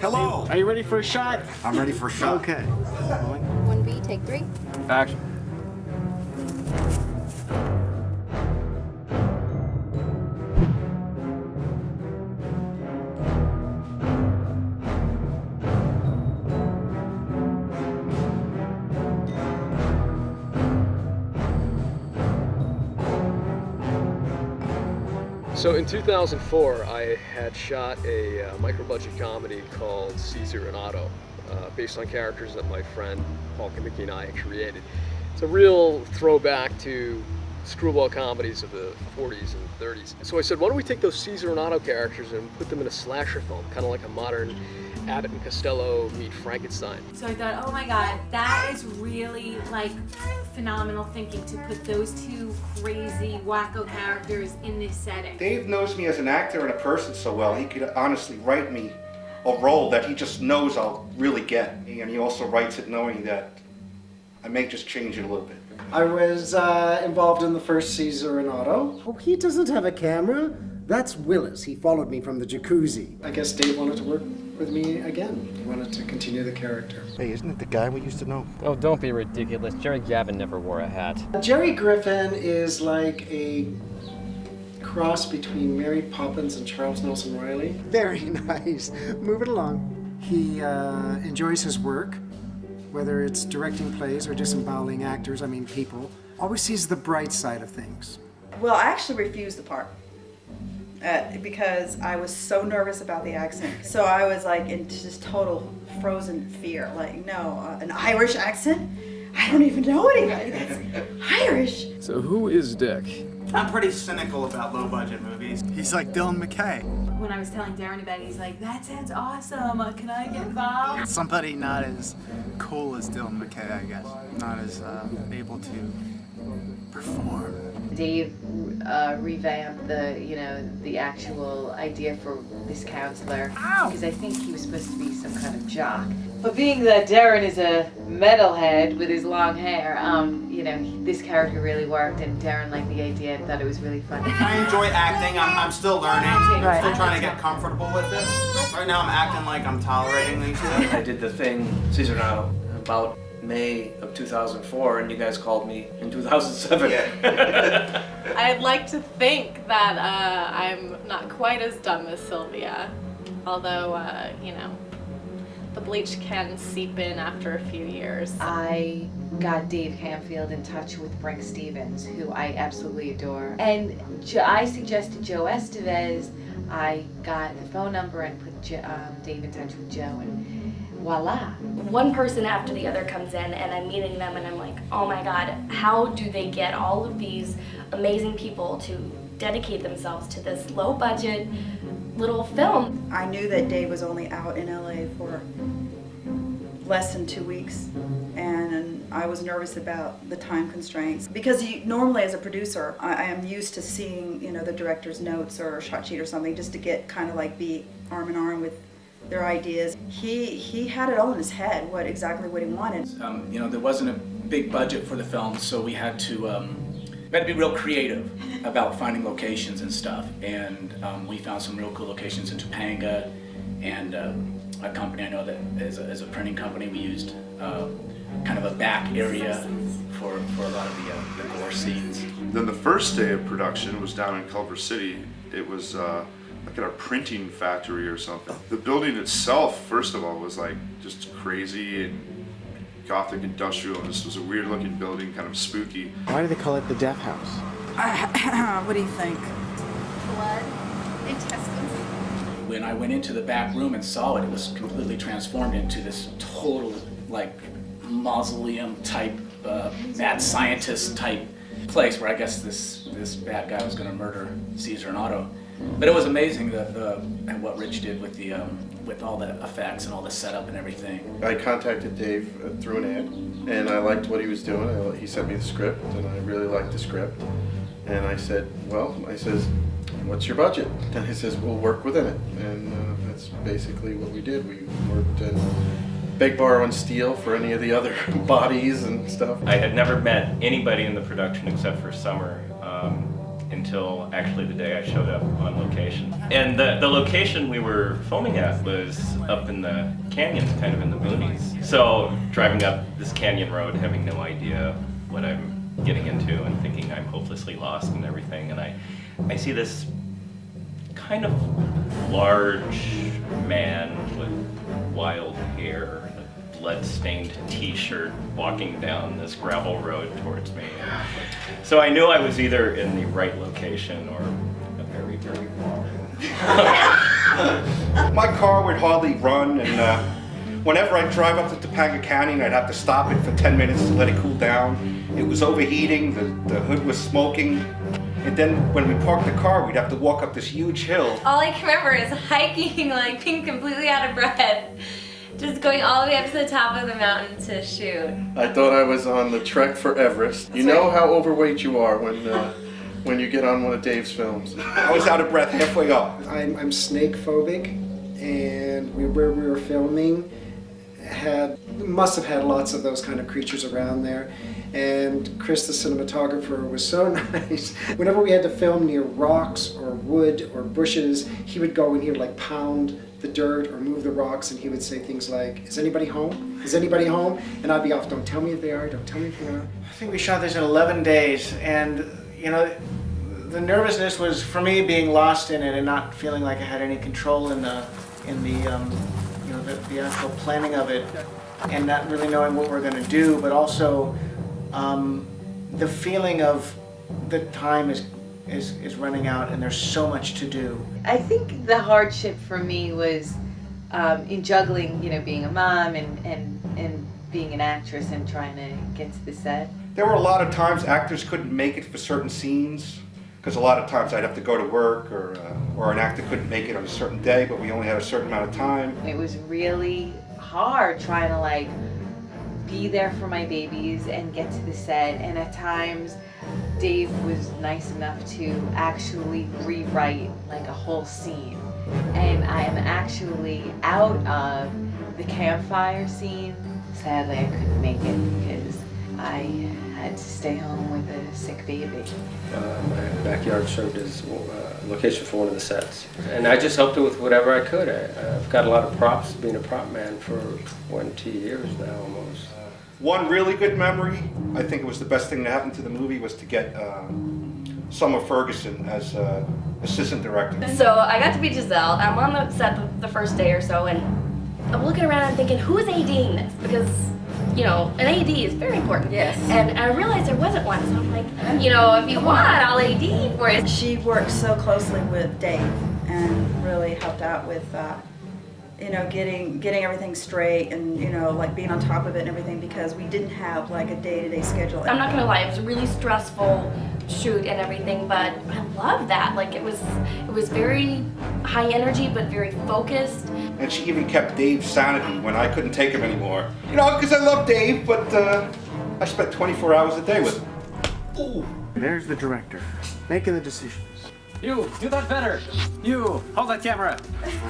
Hello! Are you ready for a shot? I'm ready for a shot. Okay. 1B, take 3. Action. So in 2004, I had shot a micro-budget comedy called Caesar Otto, based on characters that my friend Chomicki and I had created. It's a real throwback to screwball comedies of the 40s and 30s. So I said, why don't we take those Caesar and Otto characters and put them in a slasher film, kind of like a modern Abbott and Costello meet Frankenstein. So I thought, oh my God, that is really like phenomenal thinking to put those two crazy wacko characters in this setting. Dave knows me as an actor and a person so well, he could honestly write me a role that he just knows I'll really get. And he also writes it knowing that I may just change it a little bit. I was involved in the first Caesar and Otto. Oh, he doesn't have a camera. That's Willis. He followed me from the jacuzzi. I guess Dave wanted to work with me again. He wanted to continue the character. Hey, isn't it the guy we used to know? Oh, don't be ridiculous. Jerry Gavin never wore a hat. Jerry Griffin is like a cross between Mary Poppins and Charles Nelson Riley. Very nice. Move it along. He enjoys his work, whether it's directing plays or disemboweling actors, people. Always sees the bright side of things. Well, I actually refused the part. Because I was so nervous about the accent. So I was like in just total frozen fear. Like, no, an Irish accent? I don't even know anybody that's Irish. So who is Dick? I'm pretty cynical about low-budget movies. He's like Dylan McKay. When I was telling Deron about it, he's like, that sounds awesome. Can I get involved? Somebody not as cool as Dylan McKay, I guess. Not as able to perform. Dave revamped the actual idea for this counselor because I think he was supposed to be some kind of jock. But being that Deron is a metalhead with his long hair, this character really worked, and Deron liked the idea and thought it was really funny. I enjoy acting. I'm still learning. I'm still trying to get comfortable with it. Right now I'm acting like I'm tolerating these things. I did the thing, Caesar Otto, about May of 2004, and you guys called me in 2007. Yeah. I'd like to think that I'm not quite as dumb as Sylvia, although, the bleach can seep in after a few years. I got Dave Campfield in touch with Brinke Stevens, who I absolutely adore. And I suggested Joe Estevez. I got the phone number and put Dave in touch with Joe, and voila. One person after the other comes in and I'm meeting them and I'm like, oh my God, how do they get all of these amazing people to dedicate themselves to this low budget little film? I knew that Dave was only out in LA for less than 2 weeks, and I was nervous about the time constraints because normally as a producer I am used to seeing the director's notes or a shot sheet or something just to get kind of like be arm in arm with their ideas. He had it all in his head exactly what he wanted. There wasn't a big budget for the film, so we had to be real creative about finding locations and stuff. And we found some real cool locations in Topanga, and a company I know that is a printing company. We used kind of a back area for a lot of the gore scenes. Then the first day of production was down in Culver City. It was like at a printing factory or something. The building itself, first of all, was like just crazy and Gothic industrial, and this was a weird looking building, kind of spooky. Why do they call it the Death House? What do you think? Blood, intestines. When I went into the back room and saw it, it was completely transformed into this total mausoleum type, mad scientist type place where I guess this bad guy was going to murder Caesar and Otto. But it was amazing and what Rich did with all the effects and all the setup and everything. I contacted Dave through an ad, and I liked what he was doing. He sent me the script, and I really liked the script. And I said, what's your budget? And he says, we'll work within it. And that's basically what we did. We worked in beg, borrow, and steal for any of the other bodies and stuff. I had never met anybody in the production except for Summer. In until actually the day I showed up on location. And the location we were filming at was up in the canyons, kind of in the boonies. So driving up this canyon road, having no idea what I'm getting into and thinking I'm hopelessly lost and everything. And I see this kind of large man with wild hair, a blood-stained t-shirt, walking down this gravel road towards me. So I knew I was either in the right location or a very, very wrong. My car would hardly run, and whenever I'd drive up to Topanga Canyon, I'd have to stop it for 10 minutes to let it cool down. It was overheating, the hood was smoking, and then when we parked the car, we'd have to walk up this huge hill. All I can remember is hiking, like being completely out of breath, just going all the way up to the top of the mountain to shoot. I thought I was on the trek for Everest. You know how overweight you are when you get on one of Dave's films. I was out of breath halfway up. I'm snake phobic, and where we were filming must have had lots of those kind of creatures around there. And Chris, the cinematographer, was so nice. Whenever we had to film near rocks or wood or bushes, he would go and he would like pound the dirt or move the rocks, and he would say things like, "Is anybody home? Is anybody home?" And I'd be off, "Don't tell me if they are, don't tell me if they are." I think we shot this in 11 days, and you know, the nervousness was for me being lost in it and not feeling like I had any control in the actual planning of it, and not really knowing what we're going to do, but also the feeling of the time is running out and there's so much to do. I think the hardship for me was in juggling, you know, being a mom and being an actress and trying to get to the set. There were a lot of times actors couldn't make it for certain scenes, because a lot of times I'd have to go to work, or an actor couldn't make it on a certain day, but we only had a certain amount of time. It was really hard trying to like be there for my babies and get to the set, and at times Dave was nice enough to actually rewrite like a whole scene, and I am actually out of the campfire scene. Sadly, I couldn't make it because I had to stay home with a sick baby. My backyard served as a location for one of the sets, and I just helped her with whatever I could. I've got a lot of props, being a prop man for 20 years now almost. One really good memory, I think it was the best thing that happened to the movie, was to get Summer Ferguson as assistant director. So I got to be Giselle. I'm on the set the first day or so, and I'm looking around and thinking, who is ADing this? Because, you know, an AD is very important. Yes. And I realized there wasn't one, so I'm like, you know, if you want, I'll AD for you. She worked so closely with Dave and really helped out with, you know, getting everything straight and, you know, like being on top of it and everything, because we didn't have like a day-to-day schedule. I'm not gonna lie, it was a really stressful shoot and everything, but I love that. Like it was very high energy but very focused. And she even kept Dave's sanity when I couldn't take him anymore. You know, because I love Dave, but I spent 24 hours a day with him. Ooh. There's the director, making the decisions. You, do that better. You, hold that camera.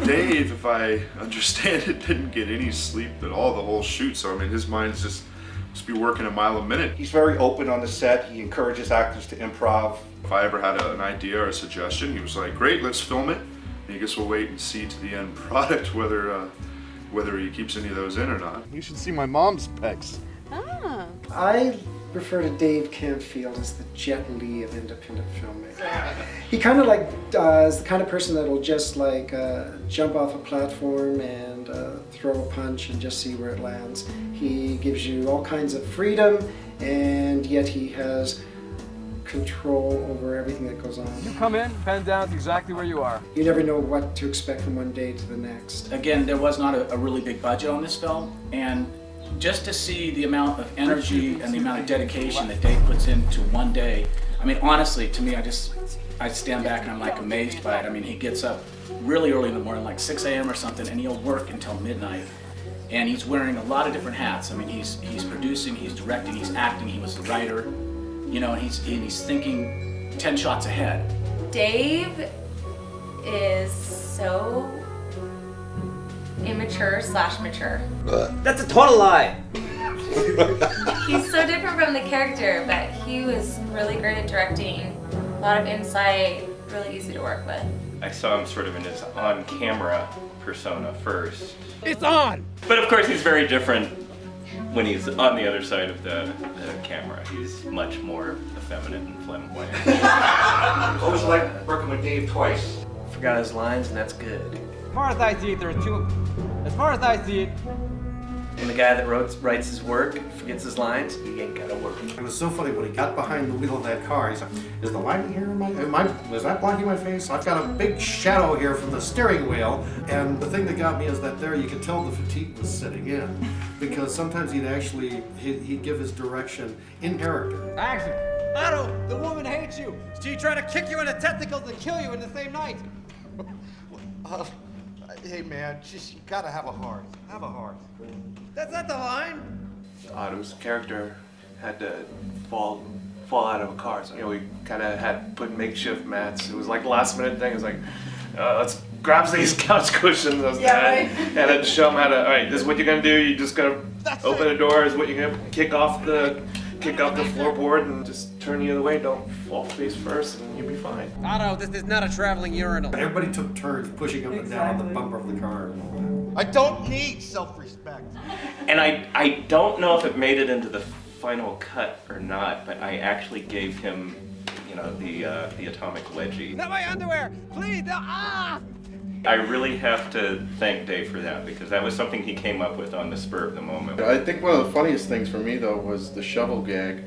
Dave, if I understand it, didn't get any sleep at all the whole shoot. So I mean, his mind's just must be working a mile a minute. He's very open on the set. He encourages actors to improv. If I ever had an idea or a suggestion, he was like, "Great, let's film it." And I guess we'll wait and see to the end product whether he keeps any of those in or not. You should see my mom's pecs. Oh. I refer to Dave Campfield as the Jet Li of independent filmmaking. He kind of like is the kind of person that will just like jump off a platform and throw a punch and just see where it lands. He gives you all kinds of freedom, and yet he has control over everything that goes on. You come in, pen down exactly where you are. You never know what to expect from one day to the next. Again, there was not a really big budget on this film, and just to see the amount of energy and the amount of dedication that Dave puts into one day, I mean, honestly, to me, I stand back and I'm like amazed by it. I mean, he gets up really early in the morning, like 6 a.m. or something, and he'll work until midnight. And he's wearing a lot of different hats. I mean, he's producing, he's directing, he's acting, he was the writer, you know, and he's thinking 10 shots ahead. Dave is so immature/mature. That's a total lie. He's so different from the character, but he was really great at directing lot of insight, really easy to work with. I saw him sort of in his on-camera persona first. It's on! But of course he's very different when he's on the other side of the camera. He's much more effeminate and flamboyant. What was it like working with Dave twice? Forgot his lines, and that's good. As far as I see it, there are two. As far as I see it, And the guy that writes his work forgets his lines, he ain't gotta work. It was so funny when he got behind the wheel of that car. He's like, "Is the light here? Was that blocking my face? I've got a big shadow here from the steering wheel." And the thing that got me is that there you could tell the fatigue was setting in, because sometimes he'd give his direction in character. action. Otto, the woman hates you. She tried to kick you in the testicles and kill you in the same night. Hey man, just you gotta have a heart. Have a heart. That's not the line. Otto's character had to fall out of a car. So, we kind of had to put makeshift mats. It was like a last minute thing. It was like, let's grab these couch cushions. And I'd show them how to, all right, this is what you're gonna do. You just gotta open the door, is what you're gonna kick off the floorboard and just turn the other way. Don't fall face first and you'll be fine. Otto, this is not a traveling urinal. Everybody took turns pushing up and down on the bumper of the car. I don't need self-respect. And I don't know if it made it into the final cut or not, but I actually gave him, the atomic wedgie. Not my underwear, please. No, ah! I really have to thank Dave for that, because that was something he came up with on the spur of the moment. I think one of the funniest things for me though was the shovel gag,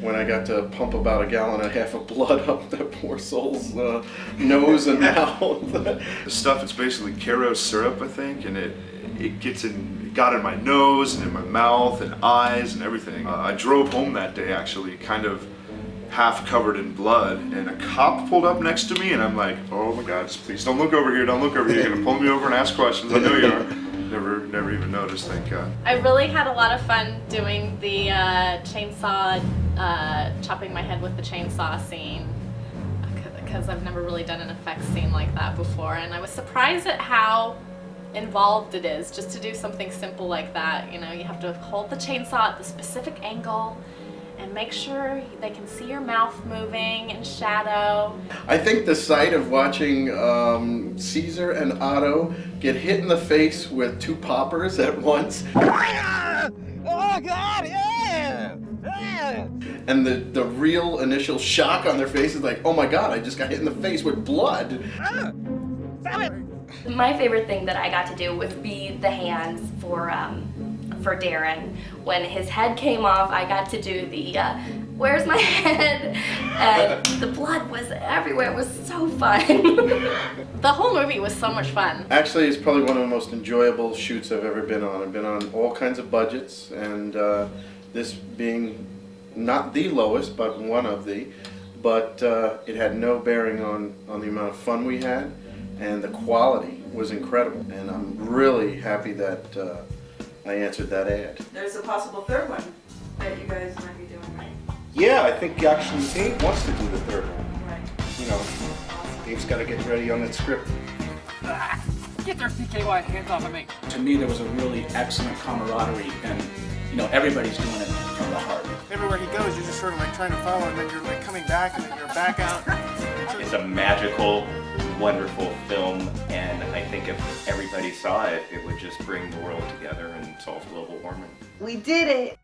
when I got to pump about 1.5 gallons of blood up that poor soul's nose and mouth. The stuff, it's basically Caro syrup, I think, and it got in my nose and in my mouth and eyes and everything. I drove home that day actually kind of half covered in blood, and a cop pulled up next to me, and I'm like, oh my God, please don't look over here, don't look over here. You're gonna pull me over and ask questions. I know you are. Never even noticed, thank God. I really had a lot of fun doing the chainsaw, chopping my head with the chainsaw scene, because I've never really done an effects scene like that before, and I was surprised at how involved it is just to do something simple like that. You have to hold the chainsaw at the specific angle and make sure they can see your mouth moving in shadow. I think the sight of watching Caesar and Otto get hit in the face with 2 poppers at once. Oh God, yeah! Yeah! And the real initial shock on their face is like, oh my God, I just got hit in the face with blood. My favorite thing that I got to do would be the hands for Deron. When his head came off, I got to do the where's my head? And the blood was everywhere. It was so fun. The whole movie was so much fun. Actually, it's probably one of the most enjoyable shoots I've ever been on. I've been on all kinds of budgets, and this being not the lowest, but one of the, but it had no bearing on the amount of fun we had, and the quality was incredible. And I'm really happy that I answered that ad. There's a possible third one that you guys might be doing, right? Yeah, I think actually Dave wants to do the third one. Right. Dave's got to get ready on that script. Get their CKY hands off of me. To me, there was a really excellent camaraderie, and everybody's doing it from the heart. Everywhere he goes, you're just sort of like trying to follow, and then you're like coming back, and then you're back out. It's a magical, wonderful film, and I think if everybody saw it, it would just bring the world together and solve global warming. We did it!